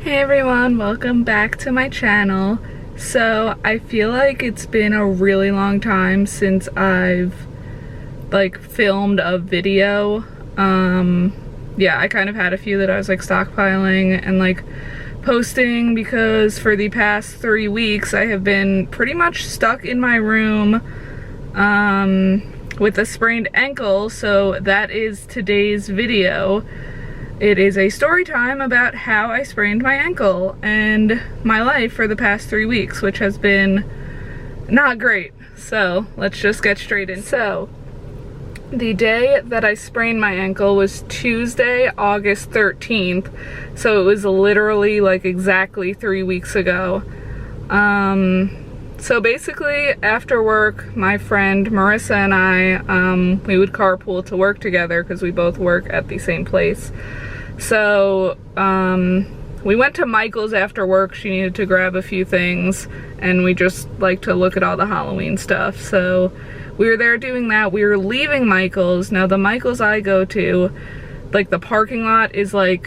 Hey everyone, welcome back to my channel. So I feel like it's been a really long time since I've filmed a video. Yeah, I kind of had a few that I was stockpiling and posting because for the past 3 weeks I have been pretty much stuck in my room with a sprained ankle, so that is today's video. It is a story time about how I sprained my ankle and my life for the past 3 weeks, which has been not great. So let's just get straight in. So the day that I sprained my ankle was Tuesday, August 13th. So it was literally exactly 3 weeks ago. So basically after work, my friend Marissa and I, we would carpool to work together because we both work at the same place. So we went to Michael's after work. She needed to grab a few things and we just like to look at all the Halloween stuff. So we were there doing that. We were leaving Michael's. Now the Michael's I go to, the parking lot is I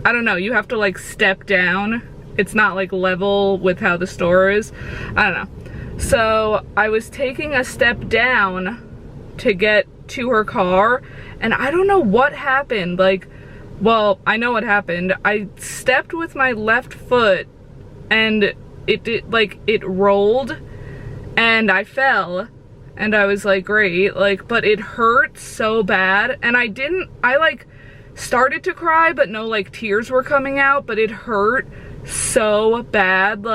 don't know, you have to step down. It's not level with how the store is. I don't know. So I was taking a step down to get to her car and I don't know what happened. Well, I know what happened. I stepped with my left foot and it did, it rolled and I fell and I was great, but it hurt so bad and I started to cry, but no tears were coming out, but it hurt so bad.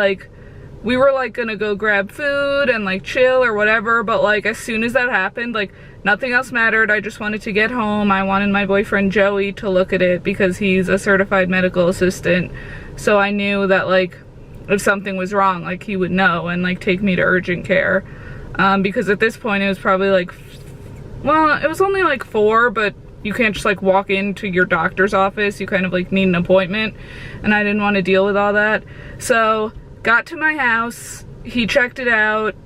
We were gonna go grab food and chill or whatever, but as soon as that happened, nothing else mattered. I just wanted to get home. I wanted my boyfriend Joey to look at it because he's a certified medical assistant, so I knew that if something was wrong, he would know and take me to urgent care, because at this point it was probably well, it was only 4, but you can't just walk into your doctor's office. You kind of need an appointment and I didn't want to deal with all that. So got to my house, he checked it out,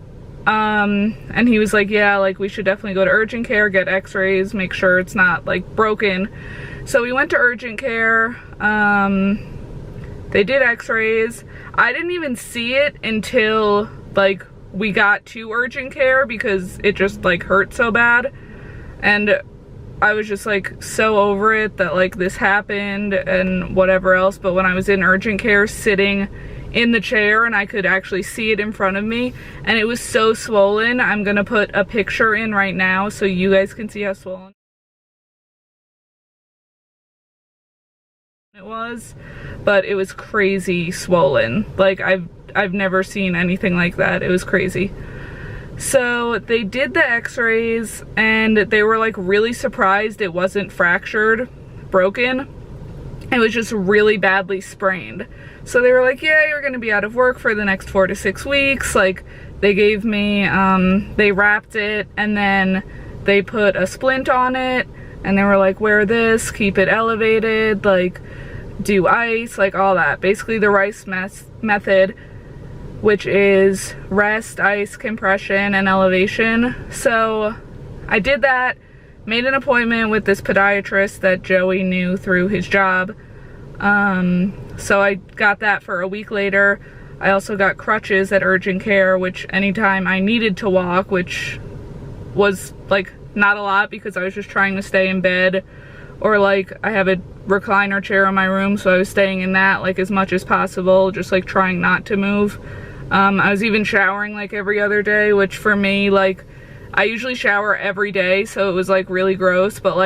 and he was yeah, we should definitely go to urgent care, get x-rays, make sure it's not broken. So we went to urgent care. They did x-rays. I didn't even see it until we got to urgent care because it just hurt so bad, and I was just so over it that this happened and whatever else. But when I was in urgent care sitting in the chair and I could actually see it in front of me and it was so swollen, I'm gonna put a picture in right now so you guys can see how swollen it was. But it was crazy swollen. I've never seen anything like that. It was crazy. So they did the x-rays and they were really surprised it wasn't fractured, broken. It was just really badly sprained. So they were yeah, you're gonna be out of work for the next 4 to 6 weeks. They gave me, they wrapped it and then they put a splint on it and they were wear this, keep it elevated, do ice, all that. Basically the rice method, which is rest, ice, compression, and elevation. So I did that, made an appointment with this podiatrist that Joey knew through his job. So I got that for a week later. I also got crutches at urgent care, which anytime I needed to walk, which was not a lot because I was just trying to stay in bed, or I have a recliner chair in my room, so I was staying in that as much as possible, just trying not to move. I was even showering every other day, which for me, I usually shower every day, so it was really gross, but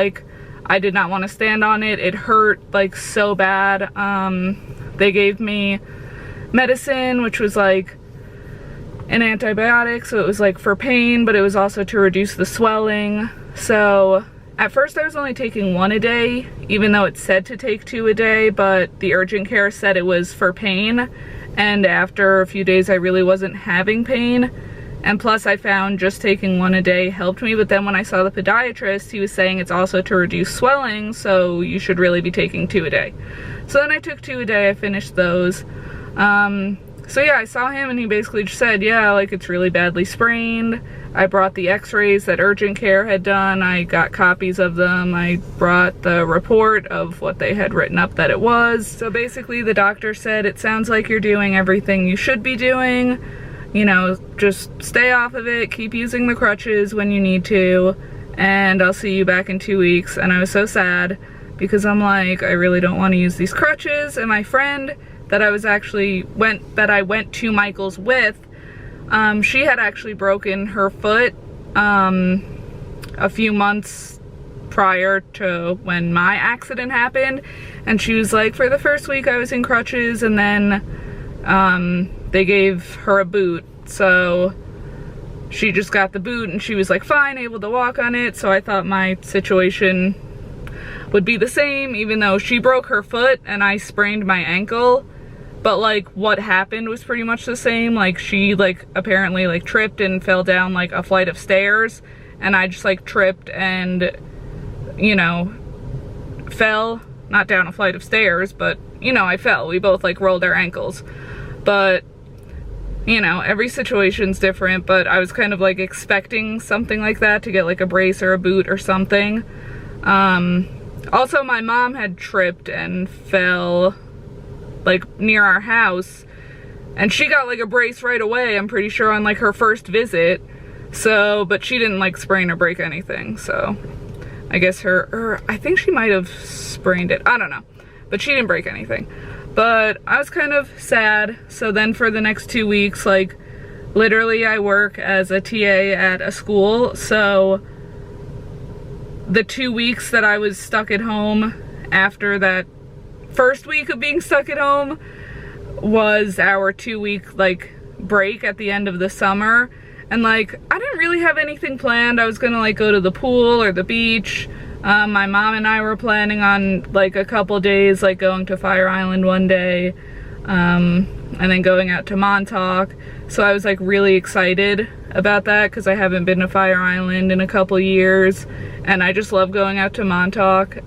I did not want to stand on it. It hurt so bad. They gave me medicine, which was an antibiotic, so it was for pain, but it was also to reduce the swelling. So at first I was only taking 1 a day, even though it said to take 2 a day, but the urgent care said it was for pain. And after a few days I really wasn't having pain, and plus I found just taking 1 a day helped me. But then when I saw the podiatrist, he was saying it's also to reduce swelling, so you should really be taking 2 a day. So then I took 2 a day. I finished those. So yeah, I saw him and he basically just said, yeah, like it's really badly sprained. I brought the x-rays that urgent care had done. I got copies of them. I brought the report of what they had written up that it was. So basically the doctor said, it sounds like you're doing everything you should be doing. You know, just stay off of it, keep using the crutches when you need to, and I'll see you back in 2 weeks. And I was so sad because I'm like, I really don't want to use these crutches. And my friend that I went to Michael's with, she had actually broken her foot a few months prior to when my accident happened, and she was like, for the first week I was in crutches, and then they gave her a boot, so she just got the boot and she was like fine, able to walk on it. So I thought my situation would be the same, even though she broke her foot and I sprained my ankle. But like what happened was pretty much the same. Like she like apparently like tripped and fell down like a flight of stairs, and I just like tripped and, you know, fell, not down a flight of stairs, but you know, I fell. We both like rolled our ankles. But you know, every situation's different, but I was kind of like expecting something like that, to get like a brace or a boot or something. Also my mom had tripped and fell like near our house, and she got like a brace right away, I'm pretty sure, on like her first visit. So, but she didn't like sprain or break anything, so I guess I think she might have sprained it, I don't know, but she didn't break anything. But I was kind of sad. So then for the next 2 weeks, like literally I work as a TA at a school, so the 2 weeks that I was stuck at home after that first week of being stuck at home was our 2 week like break at the end of the summer. And like I didn't really have anything planned. I was gonna like go to the pool or the beach. My mom and I were planning on like a couple days, like going to Fire Island one day, and then going out to Montauk. So I was like really excited about that because I haven't been to Fire Island in a couple years, and I just love going out to Montauk,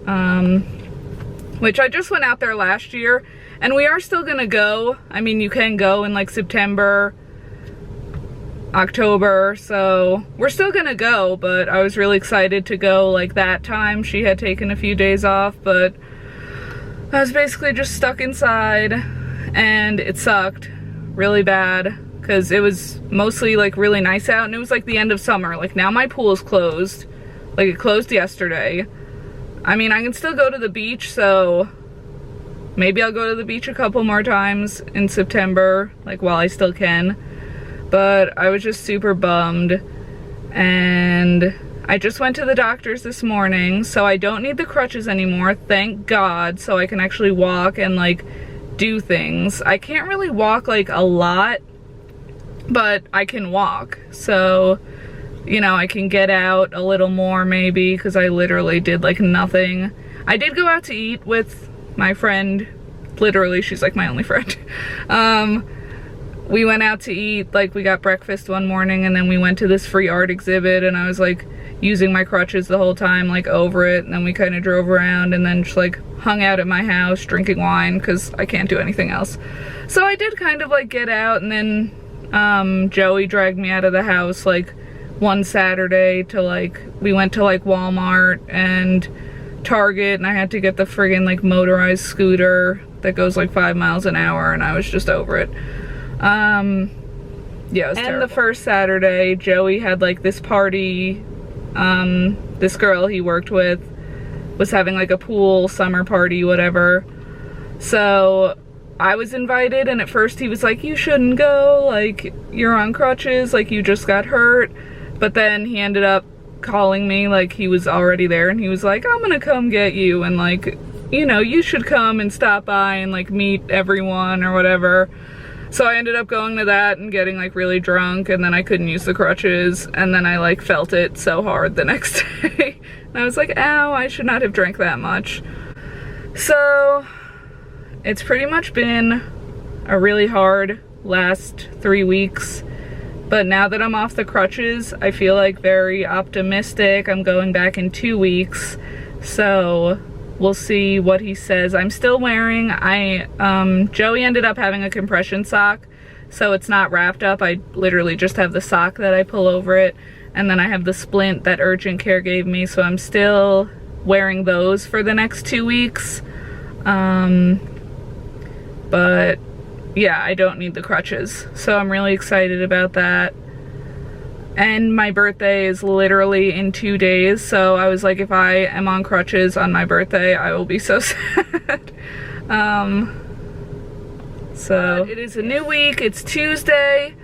which I just went out there last year, and we are still gonna go. I mean, you can go in like September, October, so we're still gonna go, but I was really excited to go like that time. She had taken a few days off, but I was basically just stuck inside, and it sucked really bad because it was mostly like really nice out, and it was like the end of summer. Like now my pool is closed, like it closed yesterday. I mean, I can still go to the beach, so maybe I'll go to the beach a couple more times in September, like while I still can. But I was just super bummed, and I just went to the doctor's this morning, so I don't need the crutches anymore, thank God, so I can actually walk and like do things. I can't really walk like a lot, but I can walk, so you know, I can get out a little more maybe, because I literally did like nothing. I did go out to eat with my friend, literally she's like my only friend. We went out to eat, like we got breakfast one morning, and then we went to this free art exhibit, and I was like using my crutches the whole time, like over it, and then we kind of drove around and then just like hung out at my house drinking wine because I can't do anything else. So I did kind of like get out, and then Joey dragged me out of the house like one Saturday to like, we went to like Walmart and Target, and I had to get the friggin' like motorized scooter that goes like 5 miles an hour, and I was just over it. Yeah, it was terrible. And the first Saturday, Joey had like this party. This girl he worked with was having like a pool summer party, whatever. So I was invited, and at first he was like, you shouldn't go, like you're on crutches, like you just got hurt. But then he ended up calling me, like he was already there, and he was like, I'm gonna come get you, and like, you know, you should come and stop by and like meet everyone or whatever. So I ended up going to that and getting like really drunk, and then I couldn't use the crutches, and then I like felt it so hard the next day. And I was like, ow, I should not have drank that much. So it's pretty much been a really hard last 3 weeks, but now that I'm off the crutches, I feel like very optimistic. I'm going back in 2 weeks, so we'll see what he says. I'm still wearing, Joey ended up having a compression sock, so it's not wrapped up. I literally just have the sock that I pull over it, and then I have the splint that urgent care gave me, so I'm still wearing those for the next 2 weeks. But yeah, I don't need the crutches, so I'm really excited about that. And my birthday is literally in 2 days, so I was like, if I am on crutches on my birthday, I will be so sad. So it is a new week, it's Tuesday.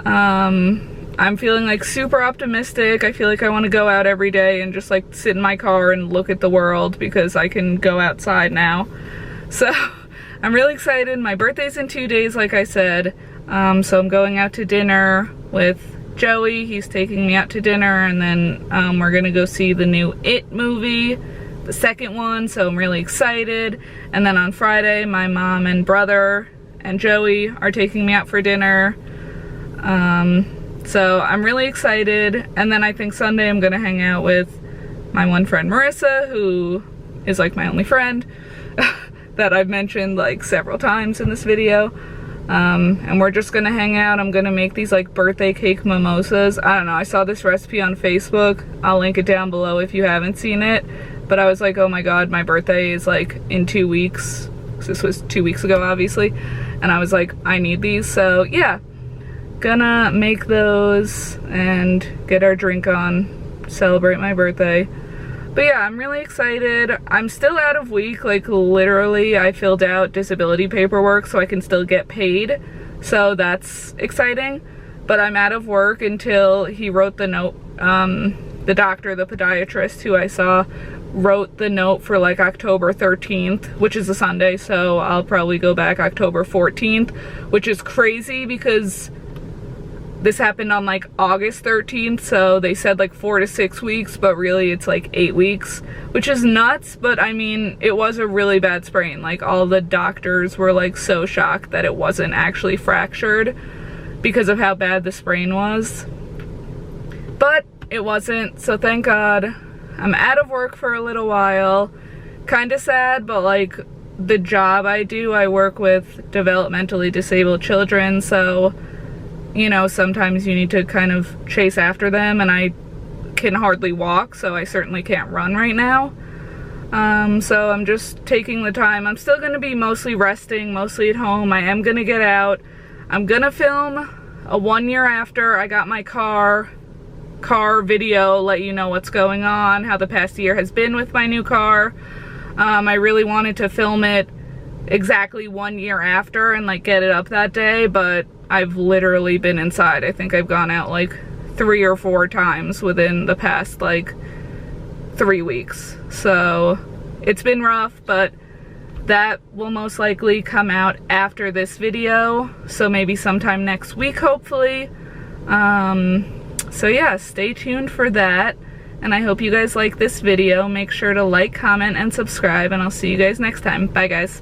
I'm feeling like super optimistic. I feel like I want to go out every day and just like sit in my car and look at the world because I can go outside now. So I'm really excited. My birthday's in 2 days, like I said. So I'm going out to dinner with Joey. He's taking me out to dinner, and then we're gonna go see the new It movie, the second one, so I'm really excited. And then on Friday, my mom and brother and Joey are taking me out for dinner. So I'm really excited. And then I think Sunday I'm gonna hang out with my one friend Marissa, who is like my only friend that I've mentioned like several times in this video. And we're just gonna hang out. I'm gonna make these like birthday cake mimosas. I don't know, I saw this recipe on Facebook. I'll link it down below if you haven't seen it. But I was like, oh my god, my birthday is like in 2 weeks. This was 2 weeks ago, obviously. And I was like, I need these. So yeah, gonna make those and get our drink on, celebrate my birthday. But yeah, I'm really excited. I'm still out of week, like literally I filled out disability paperwork so I can still get paid. So that's exciting. But I'm out of work until he wrote the note. The doctor, the podiatrist who I saw, wrote the note for like October 13th, which is a Sunday, so I'll probably go back October 14th, which is crazy because this happened on like August 13th, so they said like 4 to 6 weeks, but really it's like 8 weeks, which is nuts. But I mean, it was a really bad sprain. Like all the doctors were like so shocked that it wasn't actually fractured because of how bad the sprain was. But it wasn't, so thank God. I'm out of work for a little while. Kinda sad, but like the job I do, I work with developmentally disabled children, so you know, sometimes you need to kind of chase after them, and I can hardly walk, so I certainly can't run right now. So I'm just taking the time. I'm still gonna be mostly resting, mostly at home. I am gonna get out. I'm gonna film a 1 year after I got my car video, let you know what's going on, how the past year has been with my new car. I really wanted to film it exactly 1 year after and like get it up that day, but I've literally been inside. I think I've gone out like 3 or 4 times within the past like 3 weeks. So it's been rough, but that will most likely come out after this video. So maybe sometime next week, hopefully. So yeah, stay tuned for that. And I hope you guys like this video. Make sure to like, comment, and subscribe, and I'll see you guys next time. Bye guys.